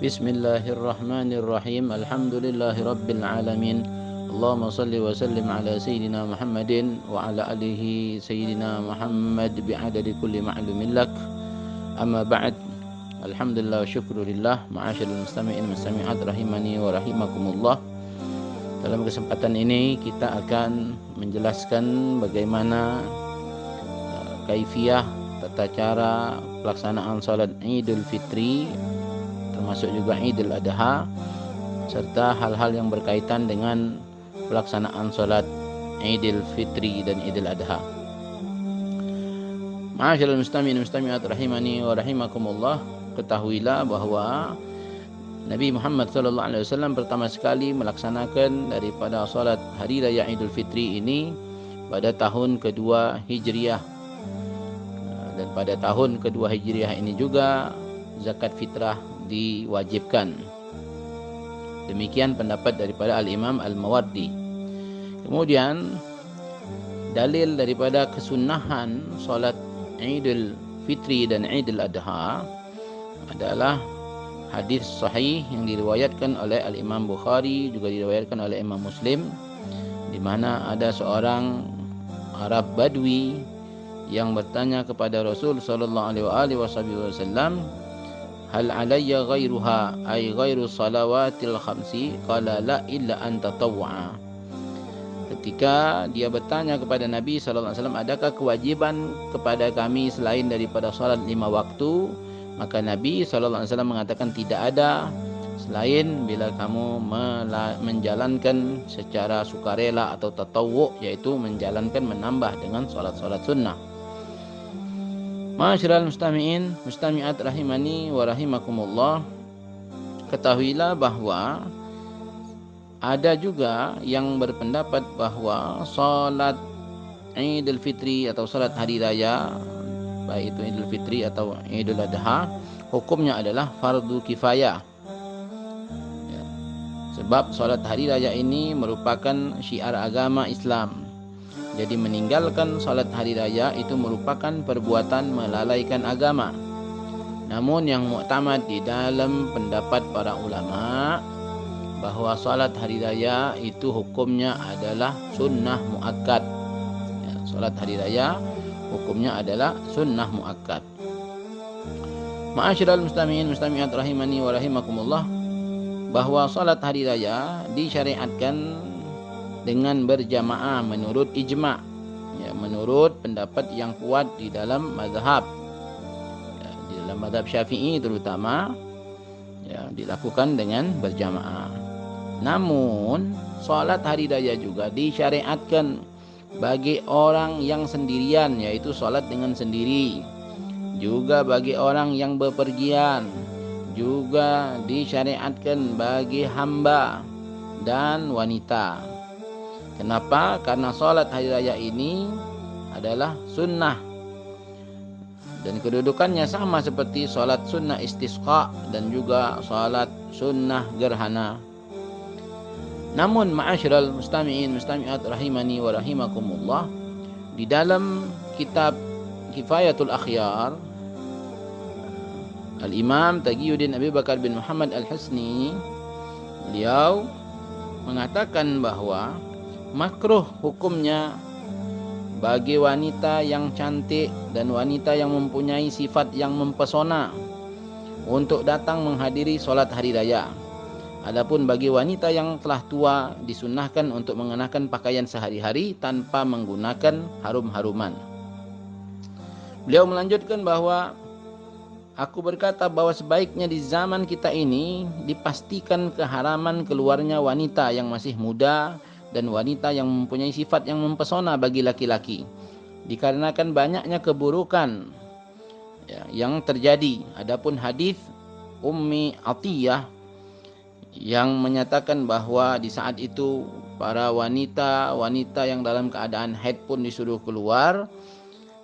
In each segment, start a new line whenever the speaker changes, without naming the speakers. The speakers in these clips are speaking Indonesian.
Bismillahirrahmanirrahim. Alhamdulillahi rabbil alamin. Allahumma salli wa sallim ala sayyidina Muhammadin wa ala alihi sayyidina Muhammad bi'adadi kulli ma'lumin lak. Amma ba'd. Alhamdulillah wa syukrulillah. Ma'asyarul mustami'in mustami'at rahimani wa rahimakumullah. Dalam kesempatan ini kita akan menjelaskan bagaimana kaifiyah tata cara pelaksanaan salat Idul Fitri, termasuk juga Idul Adha, serta hal-hal yang berkaitan dengan pelaksanaan salat Idul Fitri dan Idul Adha. Ma'asyiral mustami'in mustami'at rahimani wa rahimakumullah, ketahuilah bahwa Nabi Muhammad SAW pertama sekali melaksanakan daripada salat Hari Raya Idul Fitri ini pada tahun kedua Hijriah. Dan pada tahun kedua Hijriah ini juga zakat fitrah diwajibkan. Demikian pendapat daripada Al-Imam Al-Mawardi. Kemudian dalil daripada kesunahan solat Idul Fitri dan Idul Adha adalah hadis sahih yang diriwayatkan oleh Al-Imam Bukhari, juga diriwayatkan oleh Imam Muslim, di mana ada seorang Arab Badui yang bertanya kepada Rasul sallallahu alaihi wasallam, hal alayya ghairuha ay ghairu salawatil khamsi? Qala la illa an tatawwa. Ketika dia bertanya kepada Nabi sallallahu alaihi wasallam, adakah kewajiban kepada kami selain daripada salat 5 waktu? Maka Nabi sallallahu alaihi wasallam mengatakan tidak ada selain bila kamu menjalankan secara sukarela atau tatawwu, yaitu menjalankan menambah dengan salat-salat sunnah. Ma'asyiral mustami'in mustami'at rahimani wa rahimakumullah, ketahuilah bahwa ada juga yang berpendapat bahwa salat Idul Fitri atau salat hari raya, baik itu Idul Fitri atau Idul Adha, hukumnya adalah fardu kifayah. Ya. Sebab salat hari raya ini merupakan syiar agama Islam. Jadi meninggalkan salat hari raya itu merupakan perbuatan melalaikan agama. Namun yang muktamad di dalam pendapat para ulama bahwa salat hari raya itu hukumnya adalah sunnah muakkad. Ya, salat hari raya hukumnya adalah sunnah muakkad. Ma'asyiral mustami'in mustami'at rahimani wa rahimakumullah, bahwa salat hari raya disyariatkan dengan berjamaah menurut ijma', ya, menurut pendapat yang kuat di dalam mazhab, ya, di dalam mazhab Syafi'i terutama, ya, dilakukan dengan berjamaah. Namun salat hari raya juga disyariatkan bagi orang yang sendirian, yaitu salat dengan sendiri, juga bagi orang yang bepergian, juga disyariatkan bagi hamba dan wanita. Kenapa? Karena salat hari raya ini adalah sunnah dan kedudukannya sama seperti salat sunnah istisqa dan juga salat sunnah gerhana. Namun ma'asyiral mustami'in mustami'at rahimani wa rahimakumullah, di dalam kitab Kifayatul Akhyar, Al-Imam Taqiyuddin Abi Bakar bin Muhammad Al-Husni, beliau mengatakan bahwa makruh hukumnya bagi wanita yang cantik dan wanita yang mempunyai sifat yang mempesona untuk datang menghadiri solat hari raya. Adapun bagi wanita yang telah tua, disunnahkan untuk mengenakan pakaian sehari-hari tanpa menggunakan harum-haruman. Beliau melanjutkan bahwa aku berkata bahwa sebaiknya di zaman kita ini dipastikan keharaman keluarnya wanita yang masih muda dan wanita yang mempunyai sifat yang mempesona bagi laki-laki, dikarenakan banyaknya keburukan, ya, yang terjadi. Adapun hadis Ummi Atiyah yang menyatakan bahwa di saat itu para wanita yang dalam keadaan haid pun disuruh keluar,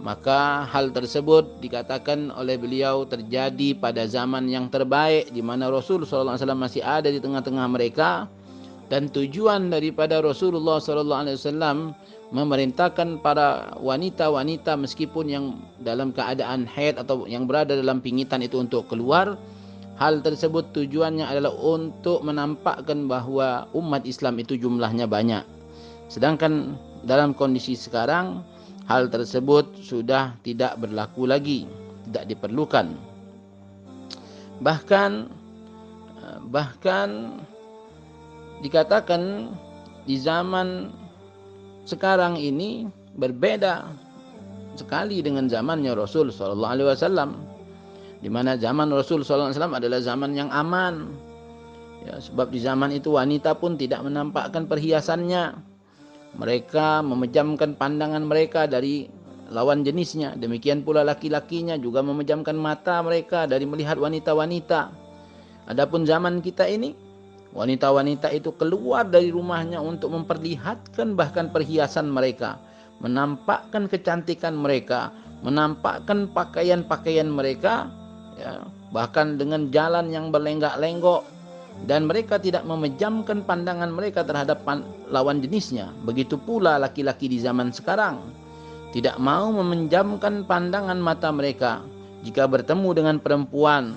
maka hal tersebut dikatakan oleh beliau terjadi pada zaman yang terbaik, di mana Rasul SAW masih ada di tengah-tengah mereka. Dan tujuan daripada Rasulullah SAW memerintahkan para wanita-wanita meskipun yang dalam keadaan haid atau yang berada dalam pingitan itu untuk keluar hal tersebut tujuannya adalah untuk menampakkan bahwa umat Islam itu jumlahnya banyak. Sedangkan dalam kondisi sekarang, hal tersebut sudah tidak berlaku lagi, tidak diperlukan. Bahkan dikatakan di zaman sekarang ini berbeda sekali dengan zamannya Rasul sallallahu alaihi wasallam, di mana zaman Rasul sallallahu alaihi wasallam adalah zaman yang aman. Ya, sebab di zaman itu wanita pun tidak menampakkan perhiasannya. Mereka memejamkan pandangan mereka dari lawan jenisnya. Demikian pula laki-lakinya juga memejamkan mata mereka dari melihat wanita-wanita. Adapun zaman kita ini, wanita-wanita itu keluar dari rumahnya untuk memperlihatkan bahkan perhiasan mereka, menampakkan kecantikan mereka, menampakkan pakaian-pakaian mereka, ya, bahkan dengan jalan yang berlenggak-lenggok, dan mereka tidak memejamkan pandangan mereka terhadap lawan jenisnya. Begitu pula laki-laki di zaman sekarang tidak mau memejamkan pandangan mata mereka jika bertemu dengan perempuan,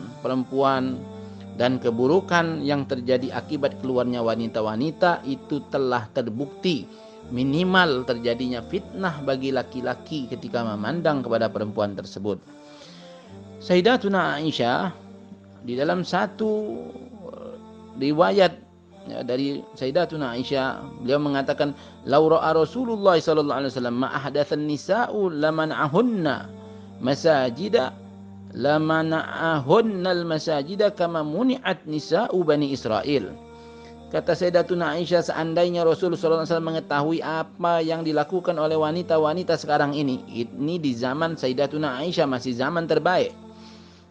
dan keburukan yang terjadi akibat keluarnya wanita-wanita itu telah terbukti. Minimal terjadinya fitnah bagi laki-laki ketika memandang kepada perempuan tersebut. Sayyidatuna Aisyah di dalam satu riwayat dari Sayyidatuna Aisyah, beliau mengatakan, "Lau ra'a Rasulullah sallallahu alaihi wasallam ma ahdatsan nisa'u laman'ahunna masajida laman'ahunnal masajida kama muni'at nisa'u Bani Israel." Kata Sayyidatuna Aisyah, seandainya Rasul sallallahu alaihi wasallam mengetahui apa yang dilakukan oleh wanita-wanita sekarang ini di zaman Sayyidatuna Aisyah masih zaman terbaik,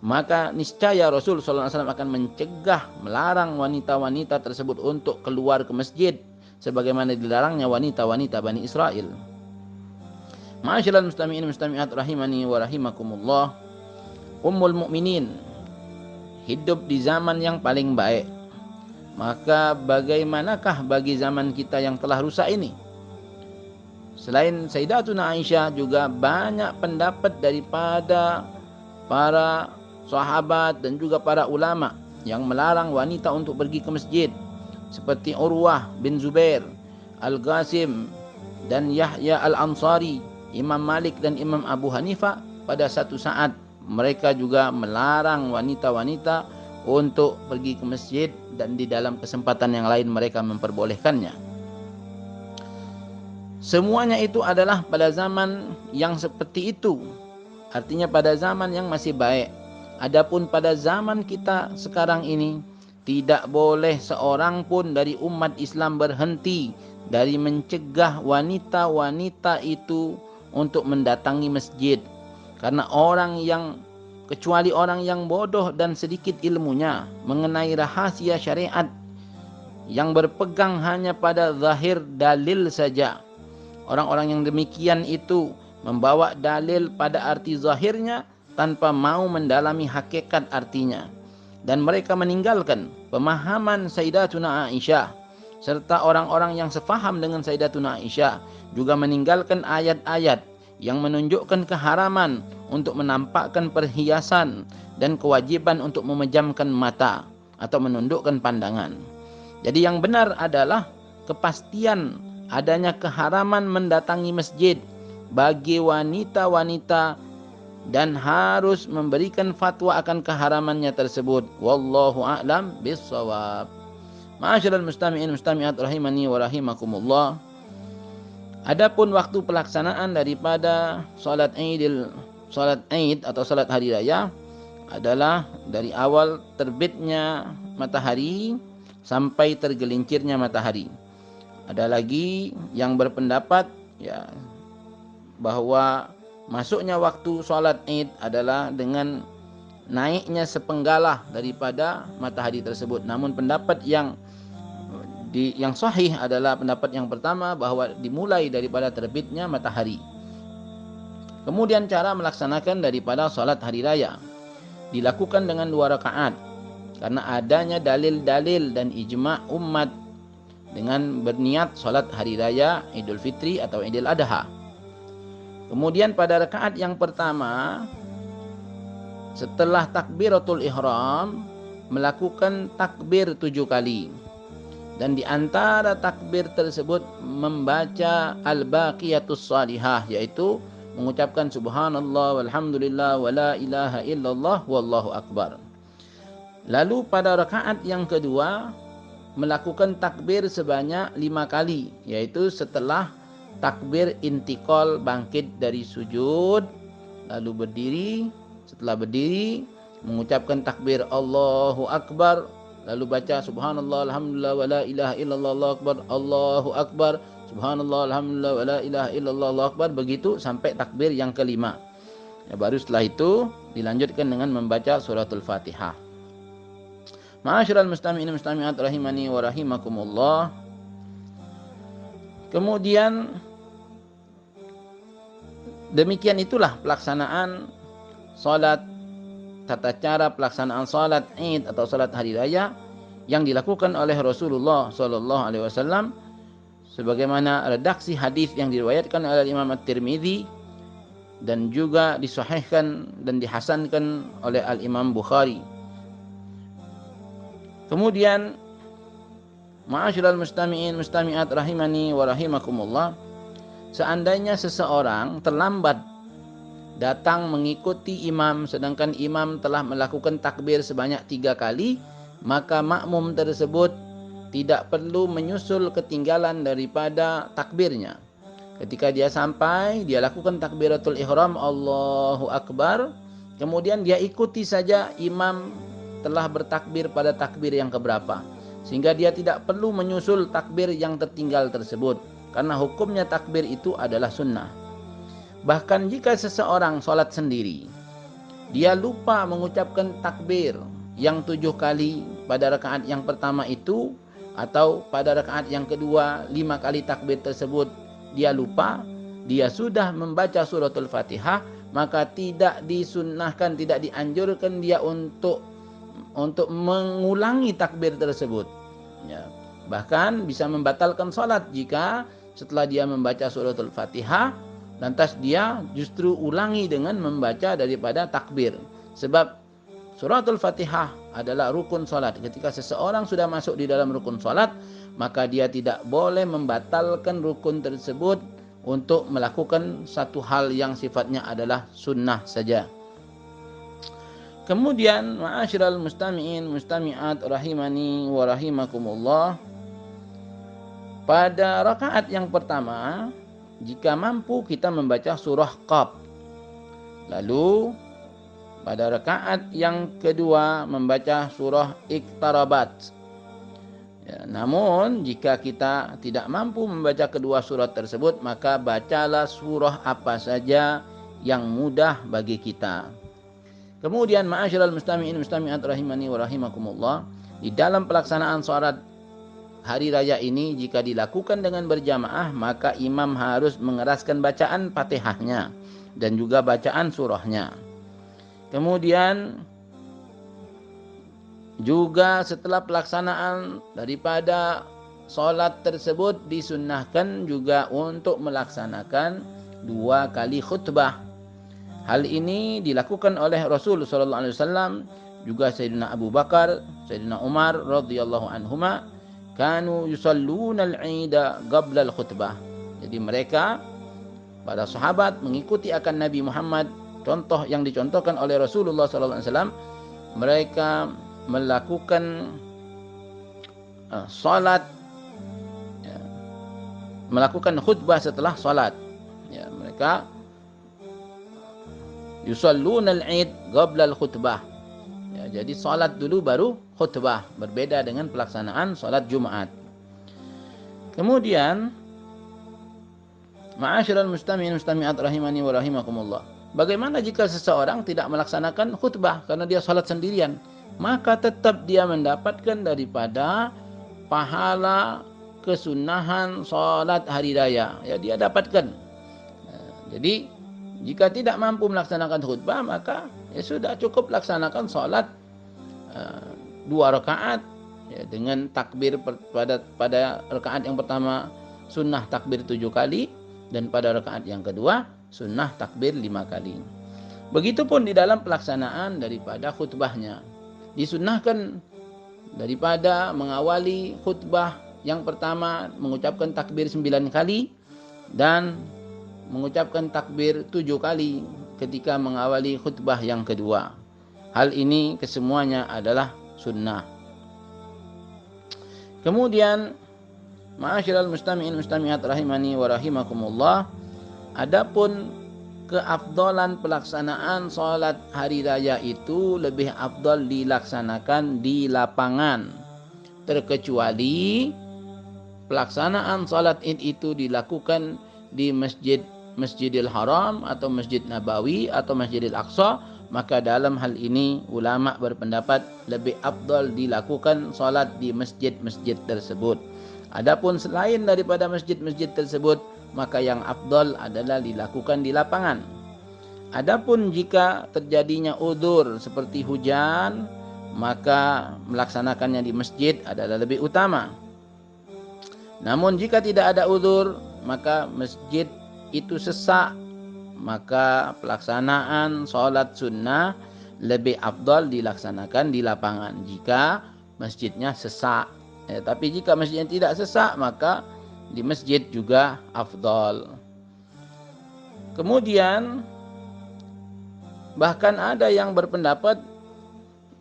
maka niscaya Rasul sallallahu alaihi wasallam akan mencegah, melarang wanita-wanita tersebut untuk keluar ke masjid sebagaimana dilarangnya wanita-wanita Bani Israel. Ma'asyiral mustami'in mustami'at rahimani wa rahimakumullah. Ummul mukminin hidup di zaman yang paling baik. Maka bagaimanakah bagi zaman kita yang telah rusak ini? Selain Sayyidatuna Aisyah, juga banyak pendapat daripada para sahabat dan juga para ulama yang melarang wanita untuk pergi ke masjid, seperti Urwah bin Zubair, Al-Qasim dan Yahya Al-Ansari, Imam Malik dan Imam Abu Hanifah. Pada satu saat mereka juga melarang wanita-wanita untuk pergi ke masjid, dan di dalam kesempatan yang lain mereka memperbolehkannya. Semuanya itu adalah pada zaman yang seperti itu, artinya pada zaman yang masih baik. Adapun pada zaman kita sekarang ini, tidak boleh seorang pun dari umat Islam berhenti dari mencegah wanita-wanita itu untuk mendatangi masjid. Karena kecuali orang yang bodoh dan sedikit ilmunya mengenai rahasia syariat, yang berpegang hanya pada zahir dalil saja. Orang-orang yang demikian itu membawa dalil pada arti zahirnya tanpa mau mendalami hakikat artinya, dan mereka meninggalkan pemahaman Sayyidatuna Aisyah, serta orang-orang yang sefaham dengan Sayyidatuna Aisyah juga meninggalkan ayat-ayat yang menunjukkan keharaman untuk menampakkan perhiasan dan kewajiban untuk memejamkan mata atau menundukkan pandangan. Jadi yang benar adalah kepastian adanya keharaman mendatangi masjid bagi wanita-wanita, dan harus memberikan fatwa akan keharamannya tersebut. Wallahu a'lam bissawab. Ma'asyiral mustami'in mustami'at rahimani wa rahimakumullah. Adapun waktu pelaksanaan daripada salat Id atau salat hari raya adalah dari awal terbitnya matahari sampai tergelincirnya matahari. Ada lagi yang berpendapat bahwa masuknya waktu salat Id adalah dengan naiknya sepenggalah daripada matahari tersebut. Namun pendapat yang sahih adalah pendapat yang pertama, bahwa dimulai daripada terbitnya matahari. Kemudian cara melaksanakan daripada salat hari raya dilakukan dengan 2 rakaat karena adanya dalil-dalil dan ijma' umat dengan berniat salat hari raya Idul Fitri atau Idul Adha. Kemudian pada rakaat yang pertama setelah takbiratul ihram, melakukan takbir 7 kali. Dan di antara takbir tersebut membaca al-baqiyatus salihah, yaitu mengucapkan subhanallah walhamdulillah wala ilaha illallah wallahu akbar. Lalu pada rakaat yang kedua melakukan takbir sebanyak 5 kali, yaitu setelah takbir intikal bangkit dari sujud, lalu berdiri, setelah berdiri mengucapkan takbir Allahu akbar, lalu baca subhanallah alhamdulillah wala ilaha illallah Allahu akbar, subhanallah alhamdulillah wala ilaha illallah Allahu akbar, begitu sampai takbir yang kelima. Ya, baru setelah itu dilanjutkan dengan membaca suratul Fatihah. Ma'asyiral mustami'in mustami'at rahimani wa rahimakumullah. Kemudian demikian itulah pelaksanaan salat, tata cara pelaksanaan salat Id atau salat hari raya yang dilakukan oleh Rasulullah sallallahu alaihi wasallam sebagaimana redaksi hadis yang diriwayatkan oleh Imam At-Tirmidzi dan juga disahihkan dan dihasankan oleh Al-Imam Bukhari. Kemudian ma'asyiral mustami'in mustami'at rahimani wa rahimakumullah, seandainya seseorang terlambat datang mengikuti imam sedangkan imam telah melakukan takbir sebanyak 3 kali, maka makmum tersebut tidak perlu menyusul ketinggalan daripada takbirnya. Ketika dia sampai, dia lakukan takbiratul ihram Allahu akbar, kemudian dia ikuti saja imam telah bertakbir pada takbir yang keberapa, sehingga dia tidak perlu menyusul takbir yang tertinggal tersebut, karena hukumnya takbir itu adalah sunnah. Bahkan jika seseorang sholat sendiri, dia lupa mengucapkan takbir yang 7 kali pada rakaat yang pertama itu, atau pada rakaat yang kedua 5 kali takbir tersebut dia lupa, dia sudah membaca suratul Fatihah, maka tidak disunnahkan, tidak dianjurkan dia untuk mengulangi takbir tersebut. Ya. Bahkan bisa membatalkan salat jika setelah dia membaca suratul Fatihah, lantas dia justru ulangi dengan membaca daripada takbir. Sebab suratul Fatihah adalah rukun salat. Ketika seseorang sudah masuk di dalam rukun salat, maka dia tidak boleh membatalkan rukun tersebut untuk melakukan satu hal yang sifatnya adalah sunnah saja. Kemudian ma'asyiral mustami'in mustami'at rahimani wa rahimakumullah, pada rakaat yang pertama jika mampu kita membaca surah Qaf, lalu pada rakaat yang kedua membaca surah Iqtarabat. Ya, namun jika kita tidak mampu membaca kedua surat tersebut, maka bacalah surah apa saja yang mudah bagi kita. Kemudian ma'asyiral mustami'in mustami'at rahimani wa rahimakumullah, di dalam pelaksanaan salat hari raya ini jika dilakukan dengan berjamaah, maka imam harus mengeraskan bacaan Fatihahnya dan juga bacaan surahnya. Kemudian juga setelah pelaksanaan daripada salat tersebut disunnahkan juga untuk melaksanakan 2 kali khutbah. Hal ini dilakukan oleh Rasul sallallahu alaihi wasallam, juga Sayyidina Abu Bakar, Sayyidina Umar radhiyallahu anhuma, kanu yusalluna al-'ida qabla al-khutbah. Jadi mereka para sahabat mengikuti akan Nabi Muhammad, contoh yang dicontohkan oleh Rasulullah sallallahu alaihi wasallam, mereka melakukan salat, ya, melakukan khutbah setelah salat. Ya, mereka yusalluna al-'id qabla al-khutbah. Ya, jadi salat dulu baru khutbah, berbeda dengan pelaksanaan salat Jumat. Kemudian ma'asyiral mustami'in mustami'at rahimani wa rahimakumullah, bagaimana jika seseorang tidak melaksanakan khutbah karena dia salat sendirian? Maka tetap dia mendapatkan daripada pahala kesunahan salat hari raya. Ya, dia dapatkan. Jadi jika tidak mampu melaksanakan khutbah, maka ya sudah cukup laksanakan salat 2 rakaat, ya, dengan takbir pada rakaat yang pertama sunnah takbir 7 kali, dan pada rakaat yang kedua sunnah takbir 5 kali. Begitupun di dalam pelaksanaan daripada khutbahnya. Disunnahkan daripada mengawali khutbah yang pertama mengucapkan takbir 9 kali dan mengucapkan takbir 7 kali ketika mengawali khutbah yang kedua. Hal ini kesemuanya adalah sunnah. Kemudian, ma'asyiral mustami'in mustami'at rahimani wa rahimakumullah, adapun keafdalan pelaksanaan salat hari raya itu lebih afdal dilaksanakan di lapangan, terkecuali pelaksanaan salat Id itu dilakukan di Masjidil Haram atau Masjid Nabawi atau Masjidil Aqsa, maka dalam hal ini ulama berpendapat lebih afdal dilakukan salat di masjid-masjid tersebut. Adapun selain daripada masjid-masjid tersebut, maka yang afdal adalah dilakukan di lapangan. Adapun jika terjadinya udzur seperti hujan, maka melaksanakannya di masjid adalah lebih utama. Namun jika tidak ada udzur, maka masjid itu sesak, maka pelaksanaan sholat sunnah lebih afdal dilaksanakan di lapangan jika masjidnya sesak. Tapi jika masjidnya tidak sesak, maka di masjid juga afdal. Kemudian bahkan ada yang berpendapat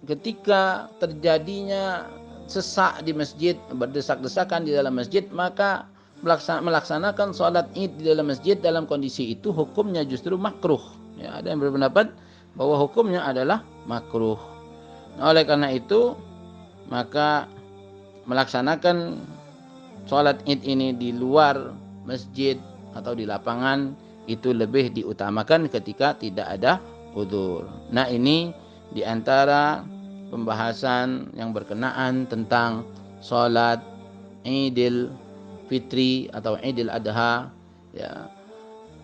ketika terjadinya sesak di masjid, berdesak-desakan di dalam masjid, maka melaksanakan sholat Id di dalam masjid dalam kondisi itu hukumnya justru makruh. Ya, ada yang berpendapat bahwa hukumnya adalah makruh. Nah, oleh karena itu, maka melaksanakan sholat Id ini di luar masjid atau di lapangan itu lebih diutamakan ketika tidak ada udzur. Nah, ini di antara pembahasan yang berkenaan tentang sholat Idul Fitri atau Idul Adha, ya,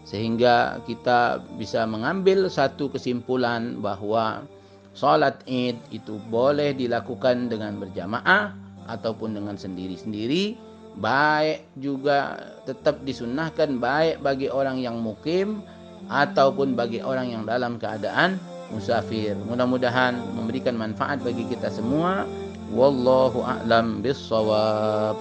sehingga kita bisa mengambil satu kesimpulan bahwa sholat Id itu boleh dilakukan dengan berjamaah ataupun dengan sendiri-sendiri, baik juga tetap disunnahkan baik bagi orang yang mukim ataupun bagi orang yang dalam keadaan musafir. Mudah-mudahan memberikan manfaat bagi kita semua. Wallahu a'lam bissawab.